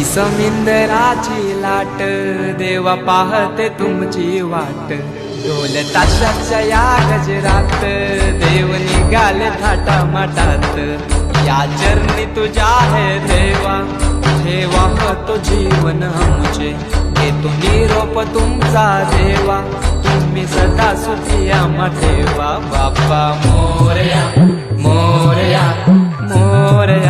समिंदराची लाट देवा पाहते तुमची वाट ढोल ताशाच्या या गजरात देव निघाले थाटा माटात या चरणी तुझ्या है देवा ठेवा तो जीवन आमचे घेतो निरोप तुमचा देवा तुम्ही सदा सुखी आम्हा ठेवा बाप्पा मोरया मोरया मोरया